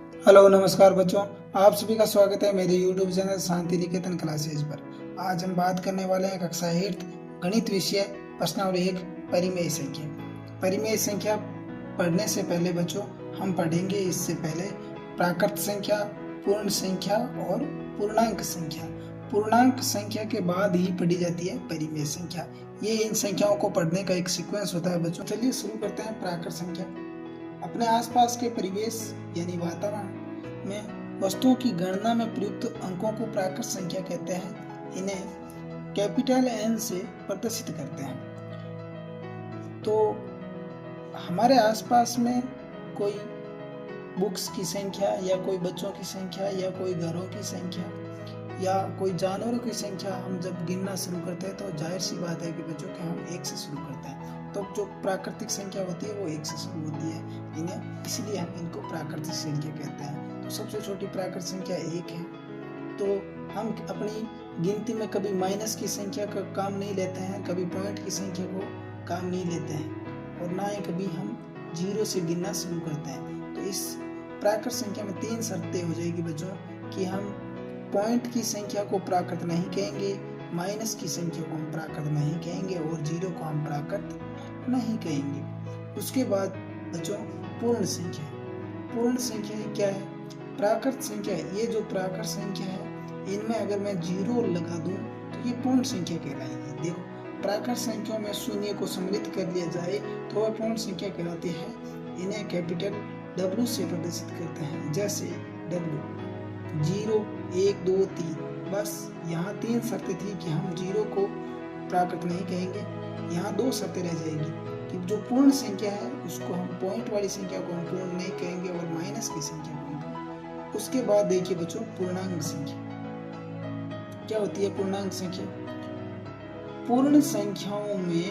Hello नमस्कार बच्चों, आप सभी का स्वागत है मेरे YouTube channel Shanti Niketan classes पर। आज हम बात करने वाले हैं कक्षा 8 गणित विषय प्रश्नावली 1 परिमेय संख्या। परिमेय संख्या पढ़ने से पहले बच्चों हम पढ़ेंगे इससे पहले प्राकृत संख्या, पूर्ण संख्या और पूर्णांक संख्या। पूर्णांक संख्या के बाद ही पढ़ी जाती है परिमेय संख्या। ये इन संख्याओं को पढ़ने का एक सीक्वेंस होता है बच्चों। चलिए शुरू करते हैं प्राकृत संख्या। अपने आसपास के परिवेश यानी वातावरण में वस्तुओं की गणना में प्रयुक्त अंकों को प्राकृत संख्या कहते हैं। इन्हें कैपिटल एन से प्रदर्शित करते हैं। तो हमारे आसपास में कोई बुक्स की संख्या या कोई बच्चों की संख्या या कोई घरों की संख्या या कोई जानवरों की संख्या हम जब गिनना शुरू करते हैं तो जाहिर सी बात है कि बच्चों के हम 1 से शुरू करते हैं। तो जो प्राकृतिक संख्या होती है वो 1 से शुरू होती है। इन्हें इसलिए हम इनको प्राकृतिक संख्या कहते हैं। तो सबसे छोटी प्राकृतिक संख्या 1 है। तो हम अपनी गिनती में कभी माइनस की संख्या का काम नहीं लेते हैं, कभी पॉइंट की संख्या को काम नहीं लेते हैं और ना ही कभी हम 0 से गिनना शुरू करते हैं। तो इस प्राकृत संख्या में 3 शर्तें हो जाएगी बच्चों कि हम पॉइंट की संख्या को प्राकृत नहीं कहेंगे, माइनस की संख्या को हम प्राकृत नहीं कहेंगे और 0 को हम प्राकृत नहीं कहेंगे। उसके बाद बच्चों पूर्ण संख्या। पूर्ण संख्या क्या है? प्राकृत संख्या। ये जो प्राकृत संख्या है इनमें अगर मैं 0 लगा दूं तो ये पूर्ण संख्या कहलाएगी। देखो, प्राकृत संख्या में शून्य को सम्मिलित कर लिया जाए तो वह पूर्ण संख्या कहलाती है। इन्हें कैपिटल W से प्रदर्शित करते हैं, जैसे W 0 1 2 3। बस यहाँ 3 शर्तें थी कि हम 0 को प्राकृत नहीं कहेंगे। यहाँ 2 शर्तें रह जाएगी कि जो पूर्ण संख्या है उसको हम पॉइंट वाली संख्या को हम पूर्ण नहीं कहेंगे और माइनस की संख्या को हम। उसके बाद देखिए बच्चों पूर्णांक संख्या क्या होती है। पूर्णांक संख्या पूर्ण संख्याओं में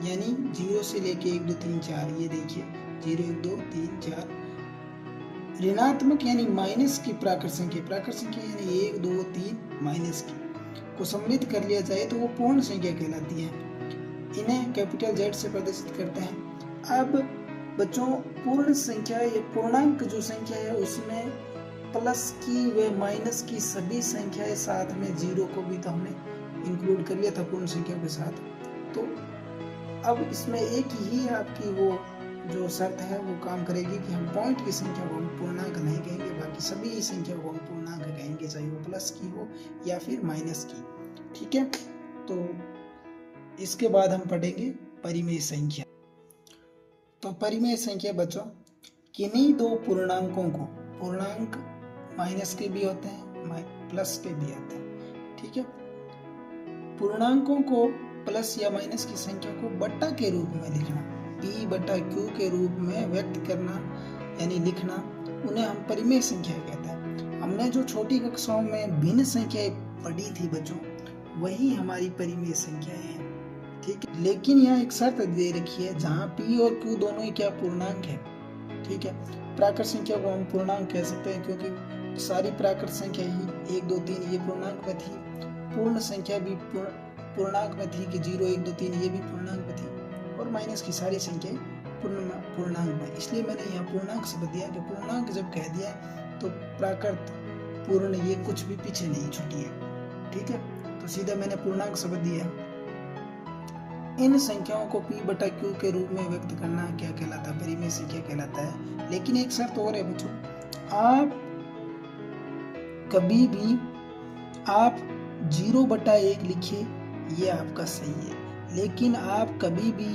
यानी 0 से लेके 1 2 3 4, ये देखिए 0 1 2 3 4। ऋणात्मक यानी माइनस की प्राकृत संख्या, प्राकृत संख्या यानी 1 2 3 माइनस की को सम्मिलित कर लिया जाए तो वो पूर्ण संख्या कहलाती है। इन्हें कैपिटल Z से प्रदर्शित करते हैं। अब बच्चों पूर्ण संख्या या पूर्णांक जो संख्या है उसमें प्लस की व माइनस की सभी संख्याएं साथ में 0 को भी तो हमने इंक्लूड कर लिया था पूर्ण संख्या के साथ। तो अब इसमें एक ही आपकी वो जो शर्त है वो काम करेगी कि हम पॉइंट की संख्या को हम पूर्णांक नहीं कहेंगे, बाकी सभी संख्या को हम पूर्णांक कहेंगे, चाहे वो प्लस की हो या फिर माइनस की। ठीक है, तो इसके बाद हम पढ़ेंगे परिमेय संख्या। तो परिमेय संख्या बच्चों किन्हीं 2 पूर्णांकों को, पूर्णांक माइनस के भी होते हैं प्लस के भी होते हैं, ठीक है, पूर्णांकों को प्लस या माइनस की संख्या को बट्टा के रूप में लिखना, P बटा Q के रूप में व्यक्त करना यानी लिखना, उन्हें हम परिमेय संख्या कहते हैं। हमने जो छोटी कक्षाओं में भिन्न संख्याएं पढ़ी थी बच्चों वही हमारी परिमेय संख्याएं हैं। ठीक है, लेकिन यहाँ एक शर्त दे रखी है जहाँ P और Q दोनों ही क्या पूर्णांक है। ठीक है, प्राकृत संख्या को हम पूर्णांक कह सकते हैं क्योंकि सारी प्राकृत संख्या ही 1 2 3 ये पूर्णांक में थी। पूर्ण संख्या भी पूर्णांक में थी कि 0 1 2 3 ये भी पूर्णांक में थी और माइनस की सारी संख्याएं पूर्णांक में। इसलिए मैंने यहाँ पूर्णांक शब्द दिया कि पूर्णांक जब कह दिया तो प्राकृत पूर्ण ये कुछ भी पीछे नहीं छूटी है। ठीक है, तो सीधा मैंने पूर्णांक शब्द दिया। इन संख्याओं को P बटा Q के रूप में व्यक्त करना क्या कहलाता है? परिमेय संख्या कहलाता है। लेकिन एक शर्त और है बच्चों, आप कभी भी आप 0 बटा 1 लिखिए ये आपका सही है, लेकिन आप कभी भी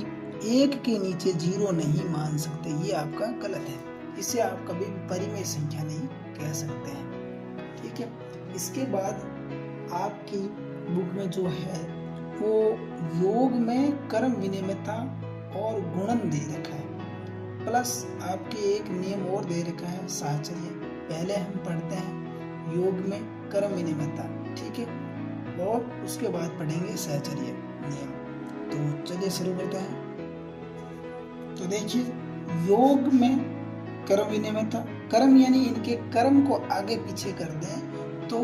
1 के नीचे 0 नहीं मान सकते, ये आपका गलत है। इसे आप कभी भी परिमेय संख्या नहीं कह सकते हैं। ठीक है, इसके बाद आपकी बुक में जो है वो योग में क्रम विनिमयता और गुणन दे रखा है, प्लस आपके एक नियम और दे रखा है साहचर्य। पहले हम पढ़ते हैं योग में क्रम विनिमयता, ठीक है, और उसके बाद पढ़ेंगे साहचर्य नियम। तो चलिए शुरू करते हैं। तो देखिए योग में क्रम विनिमयता, क्रम यानी इनके क्रम को आगे पीछे कर दें तो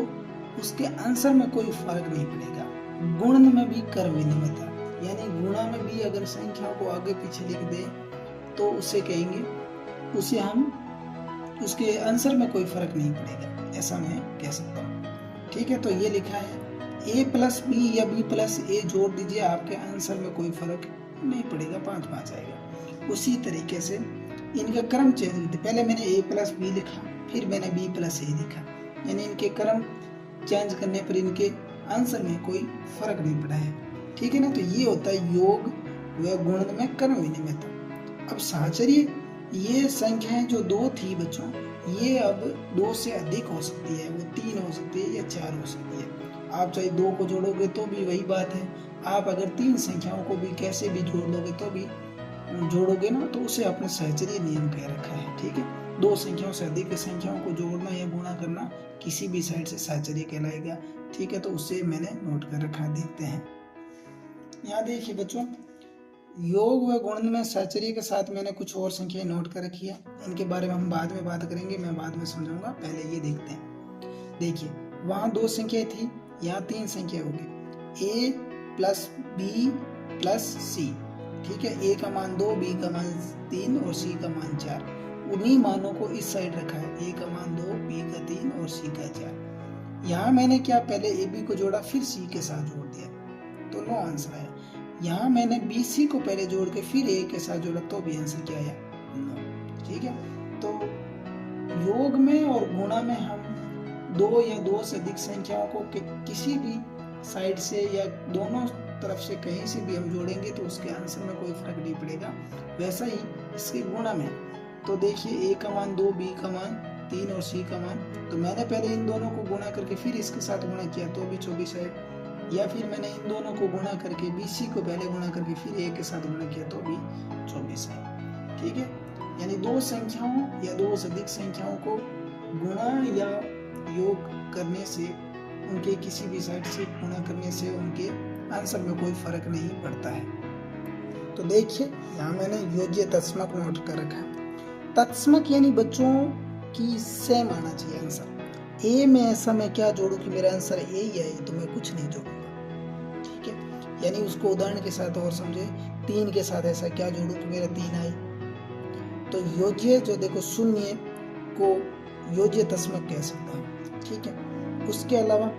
उसके आंसर में कोई फर्क नहीं पड़ेगा। गुणन में भी क्रम विनिमयता यानी गुणा में भी अगर संख्या को आगे पीछे लिख दे तो उसे कहेंगे, उसे हम उसके आंसर में कोई फर्क नहीं पड़ेगा, ऐसा मैं कह सकता हूँ। ठीक है, तो ये लिखा है a प्लस बी या b प्लस ए जोड़ दीजिए, आपके आंसर में कोई फर्क नहीं पड़ेगा, 5-5 आएगा। उसी तरीके से इनका क्रम चेंज होते, पहले मैंने a प्लस बी लिखा, फिर मैंने b प्लस ए लिखा, यानी इनके क्रम चेंज करने पर इनके आंसर में कोई फर्क नहीं पड़ा है। ठीक है ना, तो ये होता है योग व गुणन में क्रम विनिमयता। अब साहचर्य, ये संख्याएं जो 2 थी बच्चों, ये अब 2 से अधिक हो सकती है, वो 3 हो सकती है या 4 हो सकती है। आप चाहे 2 को जोड़ोगे तो भी वही बात है, आप अगर 3 संख्याओं को भी कैसे भी जोड़ लोगे तो भी जोड़ोगे ना, तो उसे आपने सहचर्य नियम कह रखा है। ठीक है, 2 संख्याओं से अधिक संख्याओं को जोड़ना या गुणा करना किसी भी साइड से सहचर्य कहलाएगा। ठीक है, तो उसे मैंने नोट कर रखा है, देखते हैं। यहाँ देखिए बच्चों, योग व गुणन में सहचर्य के साथ मैंने कुछ और संख्याएं नोट कर रखी है, इनके बारे में हम बाद में बात करेंगे, मैं बाद में समझाऊंगा, पहले ये देखते हैं। देखिए, वहां 2 संख्याएं थी, यहाँ 3 संख्या होगी, a प्लस बी प्लस सी। ठीक है, a का मान 2, b का मान 3 और c का मान 4। उन्हीं मानों को इस साइड रखा है, a का मान 2, b का 3 और c का 4। यहाँ मैंने क्या, पहले a b को जोड़ा, फिर c के साथ जोड़ दिया, तो 9 आंसर आया। यहाँ मैंने बी सी को पहले जोड़ के फिर a के साथ जोड़ा, तो भी आंसर क्या आया, 9। ठीक है, तो योग में और गुणा में हम 2 या 2 से अधिक संख्याओं को किसी भी साइड से या दोनों तरफ से कहीं से भी हम जोड़ेंगे तो उसके आंसर में कोई फर्क नहीं पड़ेगा। वैसा ही इसके गुणा में, तो देखिए a का मान 2, b का मान 3 और c का मान, तो मैंने पहले इन दोनों को गुणा करके फिर इसके साथ गुणा किया तो भी 24 है, या फिर मैंने इन दोनों को गुणा करके bc को पहले गुणा करके फिर a के साथ गुणा किया तो भी 24 है। ठीक है, यानी 2 संख्याओं या 2 से अधिक संख्याओं को गुणा या योग करने से, उनके किसी भी साइड से गुणा करने से उनके आंसर में कोई फर्क नहीं पड़ता है। तो देखिए, यहाँ मैंने योज्य तत्समक नोट कर रखा है। तत्समक यानी बच्चों की सेम आना चाहिए आंसर। ए में ऐसा मैं क्या जोड़ूं कि मेरा आंसर ए ही आए, तो मैं कुछ नहीं जोड़ूंगा। ठीक है, यानी उसको उदाहरण के साथ और समझे, 3 के साथ ऐसा क्या जोड़ूं कि मेरा 3 आए। तो योज्य जो देखो, शून्य को योज्य तत्समक कह सकते हैं। ठीक है, उसके अलावा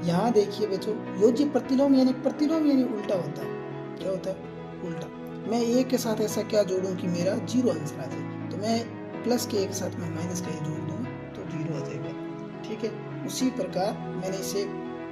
यहाँ देखिए बच्चों, योज्य प्रतिलोम यानी उल्टा होता है। क्या होता है, उल्टा। मैं ए के साथ ऐसा क्या जोड़ूं कि मेरा 0 आंसर आ जाए, तो मैं प्लस के एक साथ में माइनस का जोड़ दूंगा तो 0 आ जाएगा। ठीक है, उसी प्रकार मैंने इसे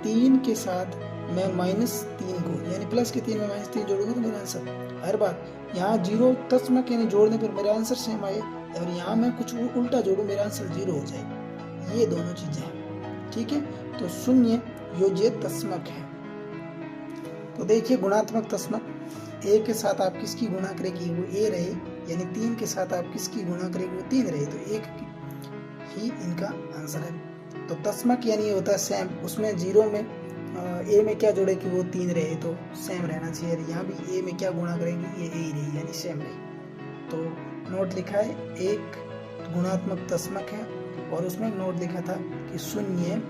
3 के साथ मैं -3 को यानी प्लस के 3 में -3 जोड़ूंगा तो मेरा आंसर, हर बार यहाँ 0 तत्समक यानी जोड़ने पर मेरा आंसर सेम आए, और यहाँ मैं कुछ उल्टा जोड़ूं मेरा आंसर 0 हो जाएगा। ये दोनों चीजें हैं। ठीक है, तो शून्य योज्य तत्समक है। तो देखिए, गुणात्मक तत्समक, a के साथ आप किसकी गुणा करेगी वो a रहे, यानी 3 के साथ आप किसकी गुणा करेगी वो 3 रहे, तो 1 ही इनका आंसर है। तो तत्समक यानी होता है सेम, उसमें 0 में a में क्या जोड़े कि वो 3 रहे, तो सेम रहना चाहिए। यहाँ भी a में क्या गुणा करेंगे, ये a ही रही, यानी सेम रही। तो नोट लिखा है, एक गुणात्मक तत्समक है, और उसमें नोट लिखा था कि शून्य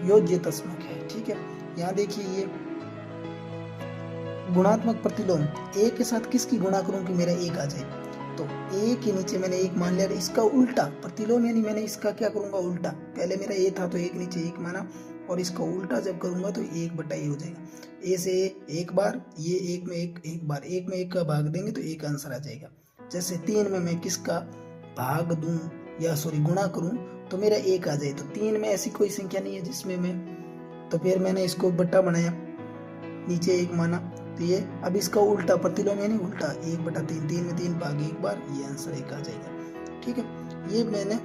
योज्य तत्समक है। ठीक है, यहाँ देखिए, ये गुणात्मक प्रतिलोम, ए के साथ किसकी गुणा करूं कि मेरा 1 आ जाए, तो ए के नीचे मैंने 1 मान लिया, इसका उल्टा प्रतिलोम यानी मैंने इसका क्या करूंगा, उल्टा। पहले मेरा ए था तो 1 नीचे 1 माना, और इसका उल्टा जब करूंगा तो 1/a हो जाएगा। ए से 1 बार, ये 1 में 1 बार, 1 में 1 का भाग देंगे तो 1 आंसर आ जाएगा। जैसे 3 में मैं किसका भाग दूं या गुणा करूं तो मेरा 1 आ जाए, तो 3 में ऐसी कोई संख्या नहीं है जिसमें मैं, तो फिर मैंने इसको बट्टा बनाया, नीचे 1 माना, तो ये अब इसका उल्टा प्रतिलोम यानी उल्टा 1/3, 3 में 3 भाग 1 बार, ये आंसर 1 आ जाएगा। ठीक है, ये मैंने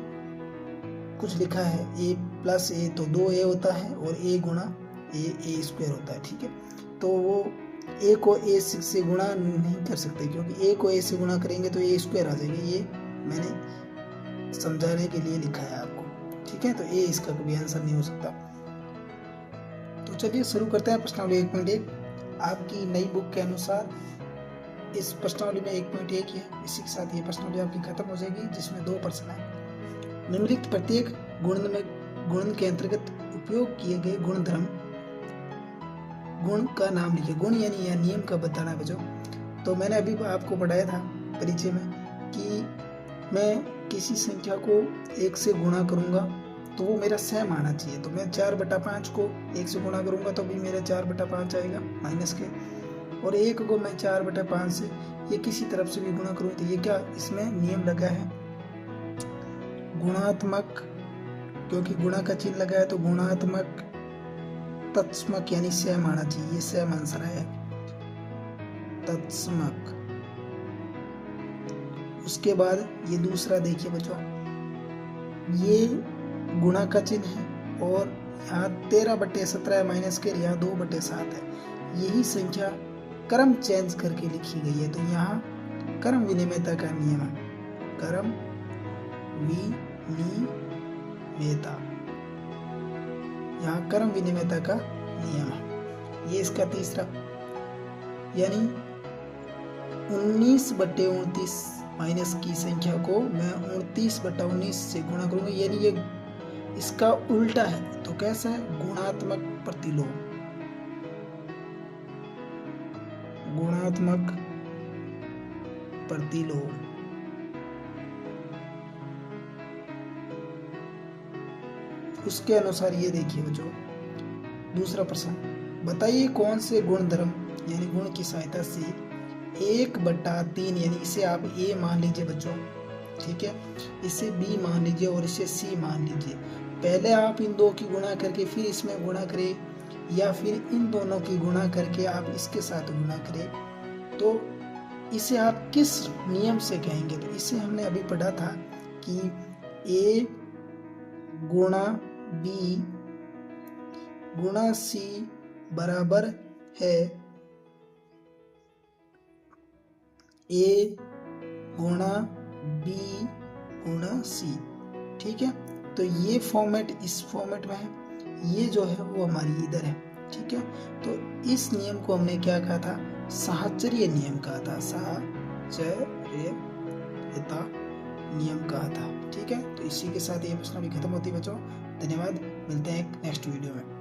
कुछ लिखा है, a प्लस a तो 2a होता है, और a गुणा a स्क्वायर होता है। ठीक है, तो वो a को a से गुणा नहीं कर सकते, क्योंकि a को a से गुणा करेंगे तो a स्क्वायर आ जाएगा, ये मैंने समझाने के लिए लिखा है आपको। ठीक है, तो a इसका कभी आंसर नहीं हो सकता। तो चलिए शुरू करते हैं प्रश्नावली 1.1। आपकी नई बुक के अनुसार इस प्रश्नावली में 1.1 है, इसी के साथ ये प्रश्नावली आपकी खत्म हो जाएगी, जिसमें 2 प्रश्न है। निम्नलिखित प्रत्येक गुणन के अंतर्गत उपयोग किए गए गुणधर्म, गुण का नाम लिखिए। गुण यानी यह नियम का बताना है बच्चों। तो मैंने अभी आपको पढ़ाया था परिचय में कि मैं किसी संख्या को 1 से गुणा करूंगा तो वो मेरा सेम आना चाहिए। तो मैं 4/5 को 1 से गुणा करूंगा तो भी मेरा 4/5 आएगा माइनस के, और 1 को मैं 4/5 से ये किसी तरफ से भी गुणा करूँ तो ये क्या इसमें नियम लगा है गुणात्मक, क्योंकि गुणा का चिन्ह लगा है तो गुणात्मक तत्समक यानी सेम आना चाहिए। ये सेम आंसर है तत्समक। उसके बाद ये दूसरा देखिए बच्चों, ये गुणा का चिन्ह है और यहाँ 13/17 है माइनस के, यहाँ 2/7 है। यही संख्या क्रम चेंज करके लिखी गई है। तो यहाँ क्रम विनिमयता का नियम है, क्रम विनिमयता, यहाँ क्रम विनिमयता का नियम है। ये इसका तीसरा, यानी 19/29 माइनस की संख्या को मैं 29/19 से गुणा करूंगा, यानी ये इसका उल्टा है। तो कैसा है गुणात्मक प्रतिलोम, गुणात्मक प्रतिलोम। उसके अनुसार ये देखिए बच्चों दूसरा प्रश्न, बताइए कौन से गुणधर्म यानी गुण की सहायता से 1/3 यानी इसे आप a मान लीजिए बच्चों, ठीक है, इसे b मान लीजिए और इसे c मान लीजिए। पहले आप इन दो की गुणा करके फिर इसमें गुणा करें, या फिर इन दोनों की गुणा करके आप इसके साथ गुणा करें, तो इसे आप किस नियम से कहेंगे? तो इसे हमने अभी पढ़ा था कि a गुणा b गुणा c बराबर है a गुणा b गुणा c, ठीक है। तो ये फॉर्मेट इस फॉर्मेट में है, ये जो है वो हमारी इधर है, ठीक है। तो इस नियम को हमने क्या कहा था? साहचर्य नियम कहा था, साहचर्यता नियम कहा था, ठीक है। तो इसी के साथ ये प्रश्न भी खत्म होती है बच्चों। धन्यवाद, मिलते हैं नेक्स्ट वीडियो में।